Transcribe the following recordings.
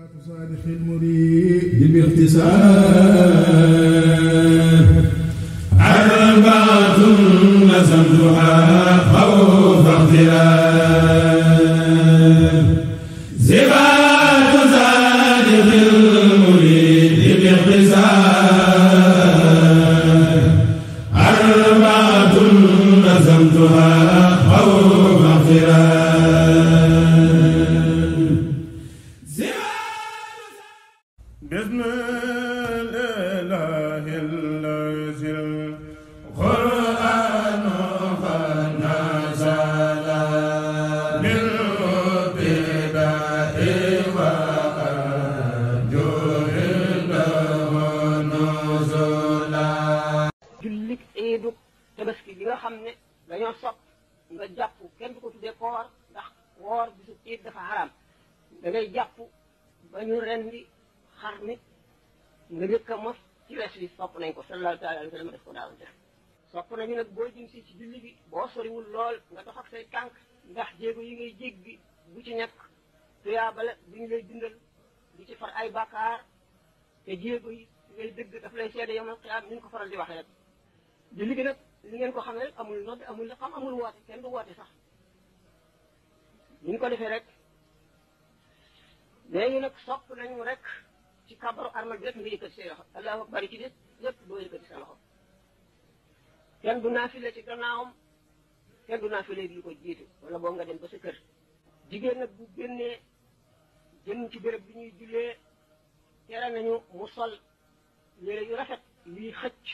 صادق المريد باختصار أربعة نسمتها خوف اختلاف صفات صادق المريد باختصار أربعة نسمتها خوف اختلاف بسم الله الذي القرآن قد نزل بالابتداء وأرجو له نزلا jullit iidu tabaski bi nga xam ne dañoo sopp nga jàpp kenn du ko tuddee koor ndax woor bisu iid dafa xaraam da ngay jàpp ba ñu rendi xar mi nga njëkk a mos ci wes wi sopp nañ ko sallallahu taala alayhi wa sallam def ko daaw def sopp nañu nag boo jëm si ci julli bi boo soriwul lool nga dox ak say tànk ndax jéego yi ngay jéggi bu ci nekk tuyaabale bu ñu lay dundal di ci far ay bàkkaar te jéego yi ngay dëgg daf lay seede yomal xiyaam ni ñu ko faral di waxee rek julli gi nag li ngeen ko xam ne rek amul nodd amul la xam amul woote kenn du woote sax ni ñu ko defee rek léegi nag sopp nañu rek ci kabaru armal bi rek nga yëkkati say loxo allahu akbar ci des lépp doo yëkkati sa loxo kenn du naafile ci gannaawam kenn du naafile lu ko jiitu wala boo nga dem ba sa kër jigéen nag bu génnee jëm ci béréb bi ñuy jullee tere nañu mu sol yére yu rafet lii xëcc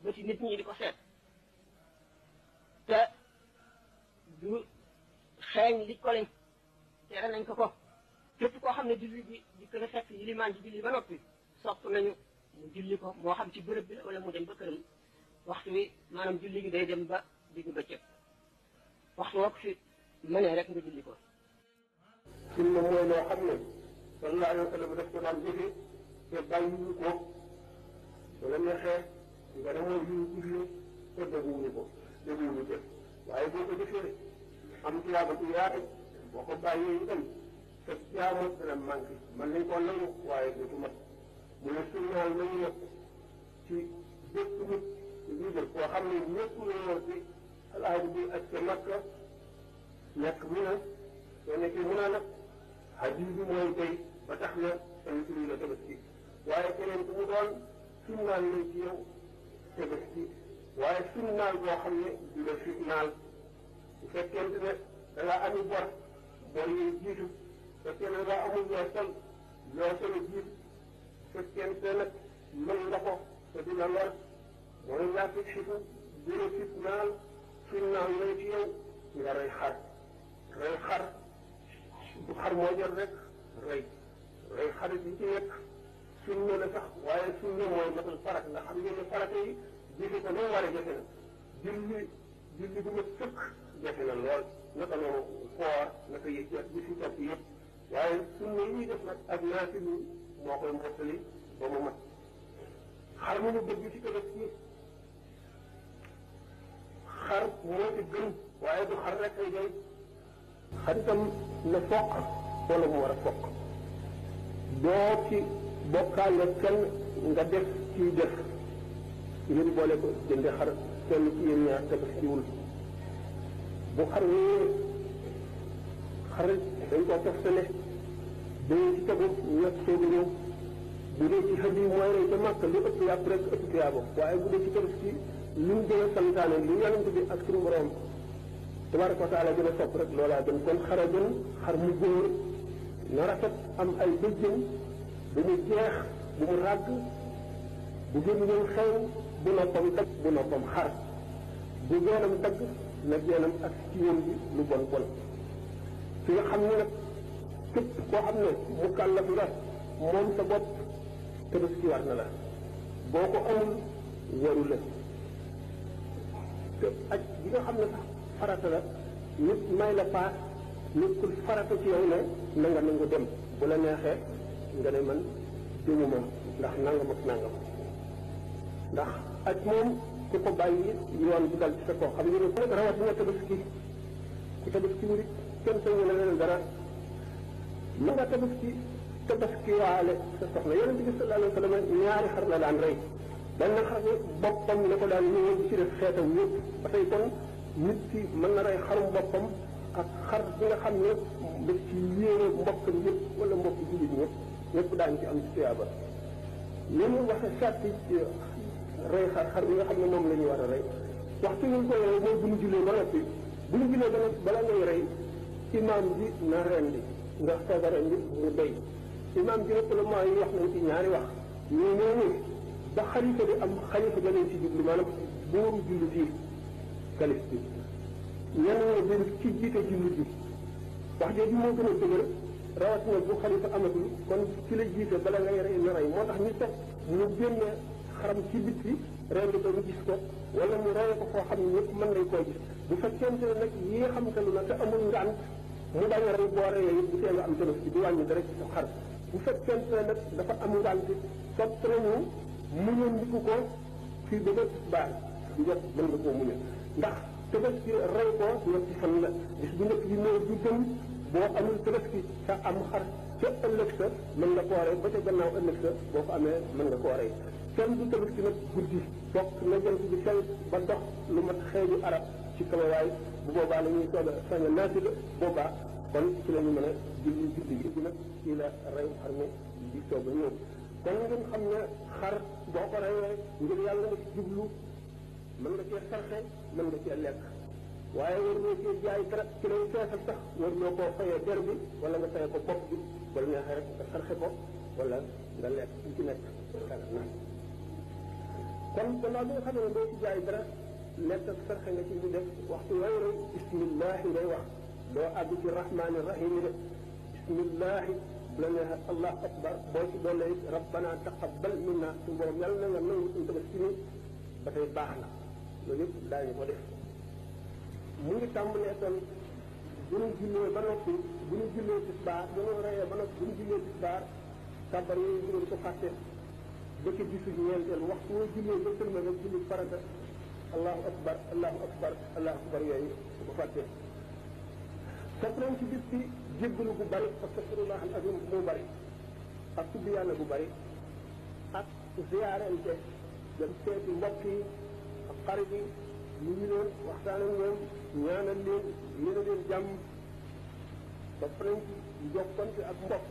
ba ci nit ñi di ko seet te du xeeñ li ko lañ tere nañ ko ko képp koo xam ne julli bi di gën a fekk yilimaan ji julli ba noppi sopp nañu mu julli ko moo xam ci bërëb bi la wala mu dem ba këram waxtu wi maanaam julli gi day dem ba diggu bëccëg waxtu woo ko fi mënee rek nga julli ko. sunna mooy loo xam ne sallallahu alayhi wa sallam daf ko daan jëfe te bàyyiwuñu ko ba la neexee nga ne mooy yu julli te dégguwuñu ko dégguwuñu ko waaye boo ko jëfee am tuyaaba bu yaatu boo ko bàyyee itam te jaamu dana manqué man nañ koo nangu waaye du mat mu ne sunnaal nañu nag ci bépp nit libre koo xam ne ñëpp ñoo ci alaaji bi ak ca Makka nekk mu ne soo nekkee mu ne nag hadis bi mooy tey ba tax na tamit suñu la tabaski waaye keneen ku mu doon sunnaal nañ ci yow tabaski waaye sunnaal boo xam ne du la fitnaal bu fekkente ne da ngaa ami bor yi jiitu fekkee ne daa amul loo sol jiit fekkente nag mën nga ko te dina lor mooy laa fi xifu dina fitnaal fitnaal lay ci yow nga rey xar du xar moo jël rek rey xarit yi ci nekk sunna la sax waaye sunna mooy matal farat nga xam ngeen ne farata yi jëfe ko noo war a jafe na julli bu ma sëkk jafe na lool naka noonu koor naka yëg bi si topp yëpp waaye sunna yi ñuy def nag ak naafil moo koy mottali ba mu mat xar mu mu bëgg ci tabaski xar moo ci gën waaye du xar rek ay doy xar itam na foq wala mu war a foq doo ci bokkaale kenn nga def ciy def ngir boole ko jënde xar kenn ci yéen ñaar tabaskiwul bu xar wéer xar dañ koo toftale dañu ci tegu ñett soogu ñëw bu dee ci xëj yi mooy rey ca màkk lu ëpp yàpp rek ëpp tiyaabo waaye bu dee ci tabaski lu mu gën a santaane lu yonent bi ak suñu borom tabaraka wa taala gën a sopp rek loolaa gën kon xara gën xar mu góor na rafet am ay bëjjën bu mu jeex bu mu ràgg bu gémmiñam xew bu noppam dagg bu noppam xar bu geenam dagg na geenam ak ci yéen bi lu bon bon fi nga xam ne nag képp koo xam ne mu kàllaf nga moom sa bopp tabaski war na la boo ko amul waru la te aj bi nga xam ne sax farata la nit may la paas nit ku farata ci yow ne na nga nangu dem bu la neexee nga ne man demuma ndax nangam ak nangam ndax aj moom ku ko bàyyi yoon bu dal ci sa kaw xam nga ne rawatina tabaski ku tabaski wu kenn sañu la leen dara na nga tabaski tabaskiwaale sa soxna yonent bi sallallahu alayhi wa sallam ñaari xar la daan rey benn xar bi boppam la ko daan ñëwee di ci def xeetam yëpp ba tey kon nit ki mën na rey xarum boppam ak xar bi nga xam ne daf ci yéene mbokkam yëpp wala mbokk jullit ñëpp ñëpp daañu ci am ci tuyaaba ni mu waxee sàtti ci rey xar bi nga xam ne moom la ñu war a rey waxtu ñu koy rey mooy bu ñu jullee ba noppi bu ñu jullee ba noppi bala ngay rey imaam bi na rendi nga soog a rendi mu doy imaam bi nag ulama yi wax nañ ci ñaari wax ñii nee ni ba xalifa di am xalifa ga leen ci jublu maanaam buuru jullit yi kalif bi ñenn ñi ne ci jiite jullit bi wax jooju moo gën a dëgër rawatina bu xalifa amatul kon ci la jiite bala ngay rey na rey moo tax ñu teg mu génne xaram ci bitti rendi ko ñu gis ko wala mu reye ko foo xam ne ñëpp mën nañ koo gis bu fekkente ne nag yi xamtalu na te amul ngànt mu bañ a rey boo reyee it bu tee nga am tabaski du wàññi dara ci sa xar bu fekkente ne nag dafa am ngànt sopp nañu muñal ndiku ko fii ba baax du jot mën nga koo muñal ndax tabaski rey ko ñetti fan la bis bu njëkk bi mooy du gën boo amul tabaski sa am xar ca ëllëg sa mën nga koo rey ba ca gannaaw ëllëg sa boo ko amee mën nga koo rey kenn du tabaski nag guddi fokk na jant bi fay ba dox lu mat xeeju arab ci kawawaay bu boobaa la ñuy soog a sañ a naati la boobaa kon ci la ñu mën a julli gi nag ci la rey xar mi di soog a ñëw kon ngeen xam ne xar boo ko reyee ngir yàlla nga ci jublu mën nga cee sarxe mën nga cee lekk waaye war loo cee jaay dara ci lay feesal sax war loo koo fayee der bi wala nga fayee ko bopp bi wala neexee rek nga sarxe ko wala nga lekk lu ci nekk na kon gannaaw bi nga xam ne doo ci jaay dara lekk ak sarxe nga ci di def waxtu way rey bismillahi ngay wax doo àgg ci rahmaani rahim yi de bismillahi bu la neexee allahu akbar boo ci doole it rabbana taqabbal minna suñu borom yàlla na nga nangu suñu tabaski ni ba tey baax na loolu yëpp daañu ko def mu ngi tàmbalee kon bu ñu jullee ba noppi bu ñu jullee tisbaar bu ñu reyee ba noppi bu ñu jullee tisbaar kàbbar yooyu bu ko fàtte ba ci gisu ñeenteel waxtu woo jullee ba sëlma nga julli farata allahu akbar allahu akbar allahu akbar yooyu bu ko fàtte sopp nañ ci bis bi jéggalu bu bari astaghfirullah al azim mu bari ak tudd yàlla bu bari ak ziyaarante dem seeti mbokk yi ak xarit yi ñu ngi leen waxtaan ak ñoom ñaanal leen yéene leen jàmm sopp nañ ci jokkante ak mbokk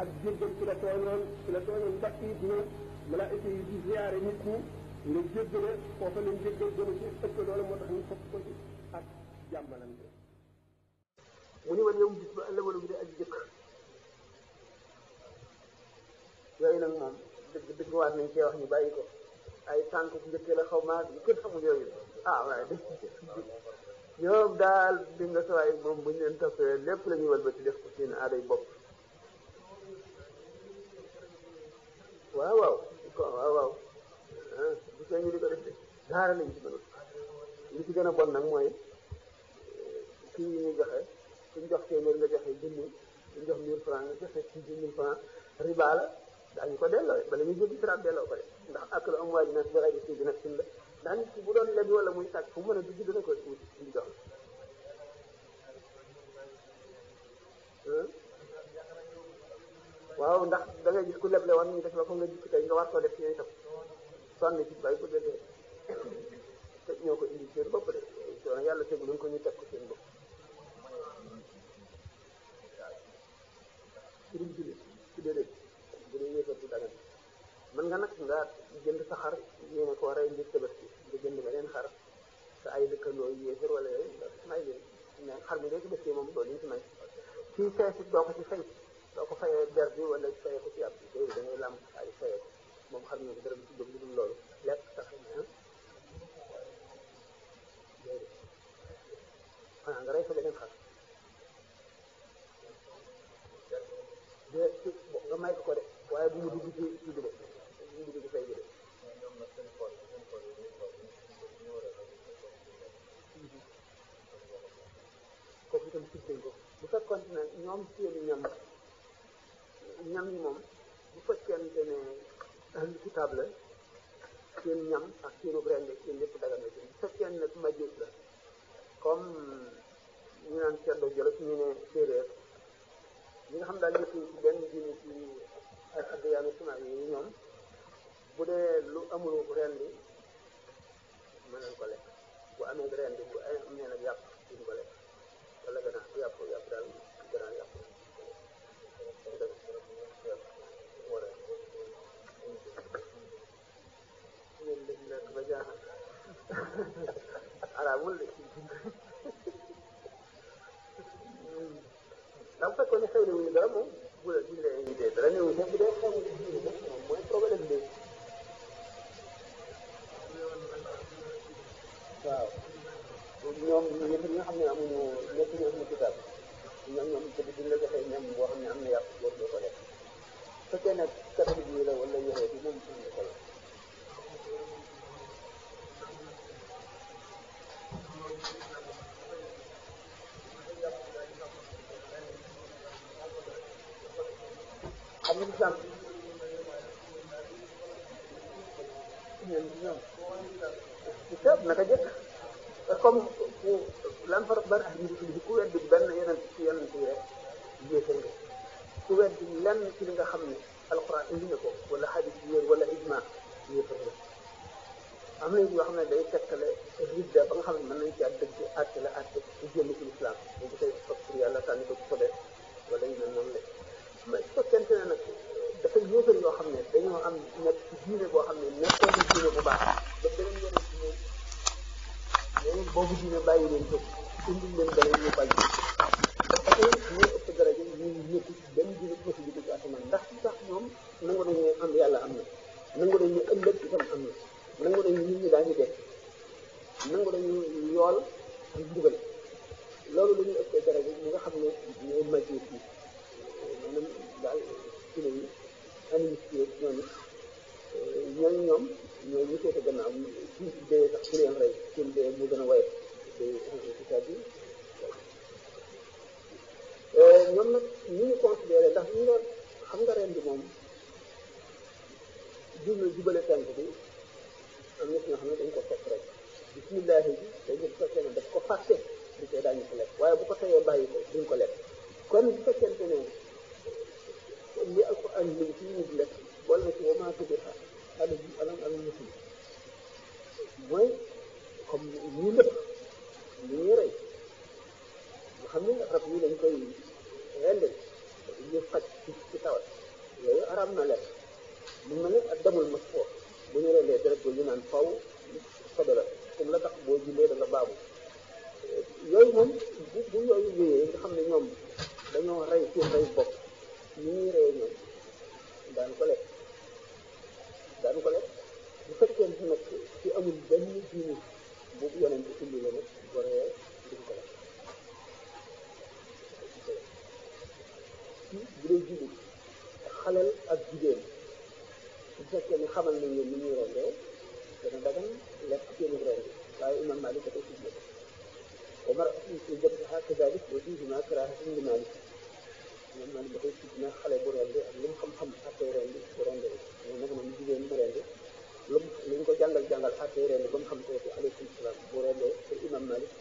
ak jéggal ci la tooñoon mbokk yi dina malaayika yi di ziyaare nit ñi nga jéggale foofa leen jéggal gënu ci ëpp loolu moo tax ñu sopp ko ci ak jàmmalante mu ni woon yow bis ba ëllëg wala bu dee ak jëkk yooyu nag moom dëgg waat nañ cee wax ñu bàyyi ko ay tànk njëkkee la xaw maa kenn xamul yooyu waaye ñoom daal di nga sawaay moom bu ñu leen toppee lépp la ñuy walbati def ko seen aaday bopp waaw bu see ñu di ko def de daara lañ ci mënul li ci gën a bon nag mooy kii yi ñuy joxe suñ jox téeméer nga joxe junni suñ jox 1000 francs nga joxe 1000 francs riba la daañu ko delloo bala ñuy jéggi siraat delloo ko de ndax ak lu am waa ji nag bi xëy si nag sin la ndax nit ki bu doon lebi wala muy sàcc fu mu mën a dugg dana ko wut indi jox waaw ndax da ngay gis ku leble woon ñu def la ko nga jikk tey nga war koo def ci yooyu tam sonn ci bàyyi ko déedee te ñoo ko indi seen bopp de soo yàlla teg luñ ko ñu teg ko seen bopp surum julli ci déedéet bu dee yéefar du dagan mën nga nag nga jënd sa xar yéene ko rey ngir tabaski nga jënd beneen xar te ay dëkkandoo yéefar wala yooyu may leen mais xar mi day tabaski moom doo liñ ci may ci feesit doo ko ci fay doo ko fayee der bi wala fayee ko ci ab bi déedéet da ngay làmb ay fayee ko moom xar mi ko dara ci jóg lu dul loolu lekk sax déedéet xanaa nga rey sa beneen xar nga may ko de waaye bu mu dugg ci bi de bu mu dugg ci fay bi de kooku itam sib dañ ko bu fekkoon ne ñoom seeni ñam yi moom bu fekkente ne ahlu kitaab la seen ñam ak seenu rende seen lépp dagan na bu fekkee nag majus la comme ñu naan ceddo jolof ñu ne séeréer ñi nga xam daal ñëpp ci benn diine ci bu dee lu amul ren bi mën nañ ko lekk bu amee ren bi bu amee nag yàpp duñ ko lekk wala gannaaw bu yàpp daal gannaaw yàpp war a ñun dañ nekk ba jaaxal araamul de ndax fekkoon ne xew na wuñu dara moom bu la buñ la invité dara néew sax bu dee xew na moom mooy problème bi waaw ñoom ñëpp ñi nga xam ne amuñu nekk ñu amuñu kitaab ñoom peut être duñ la joxee ñam boo xam ne am na yàpp war doo ko lekk fekkee nag catholique yi la wala yoxee bi moom am na solo xam nga islam ñoom kitaab naka jëkk comme lan fa ban ak nit ku weddi benn yeneen ci yeneen ci rek yéefal nga ku weddi lenn ci li nga xam ne alquran indi na ko wala xadis yéer wala ijma yéefal nga am na yoo xam ne day tekkale ridda ba nga xam ne mën nañ ci at dëgg àtte la àtte ci génn ci l'islam dañ ko koy fab pour yàlla sànni ko ci sobe wala yu mel noonu la mais su fekkente ne nag dafay yéefal yoo xam ne dañoo am nekk ci diine boo xam ne nekkoon ci diine bu baax ba beneen yeneen ci ñoom léegi boobu diine bàyyi leen ko indil leen beneen ñu bañ parce que ñoo ëpp daraja ñu nekk benn diine bu mësi dugg ci asamaan ndax ci sax ñoom nangu nañu ne am yàlla am na nangu nañu ëllëg itam am na nangu nañu nit ñi daañu def nangu nañu yool ak mbugal loolu la ñuy ëppee daraja ñi nga xam ne ñooy majeur yi maanaam daal ci la yi animiste yeeg ñooñu ñoom ñooy ñu seete gannaaw ci dee sax ku leen rey seen dee mu gën a woyof c'est-à-dire ñoom nag ñu ngi considéré ndax ñu nga xam nga ren bi moom jubale tenk bi am na ci ñoo xam ne dañ ko fekk rek bismillahi bi dañu fekkee ne daf ko fàtte di koy daañu ko lekk waaye bu ko teyee bàyyi ko duñ ko lekk kon bu fekkente ne li alquran li ci ñu di lekk wala na ci wa maa tubiha alam muslim mooy comme ñii lépp ñu ñuy rey nga xam ne rab yi dañ koy rende ñu faj ci tawat yooyu araam na lekk mu mel ne ak demul mas foo bu ñu rendee deret ba ñu naan faw sobe la comme la tax boo jullee da nga baabu yooyu moom bu yooyu wéyee nga xam ne ñoom dañoo rey seen rey bopp ñu ñuy rey ñoom daan ko lekk bu fekkee nag ci amul benn diine boobu yonent bi indi la nag waree duñ ko lekk bu dee jullit xalal ak jigéen bu fekkee ni xamal nañ leen ni ñuy rendee dana dagan lekk seeni rend waaye imam Malik dafay tudd ko wa mar'atun fi jabha kadalik wa fiihima karahatun li Malik imam Malik dafay tudd na xale bu rende ak lu mu xam-xam attey rendi bu rende moom nag moom jigéen bu rende lu ñu ko jàngal attey rendi ba mu xam ko ci alaykum salaam bu rendee pour imam Malik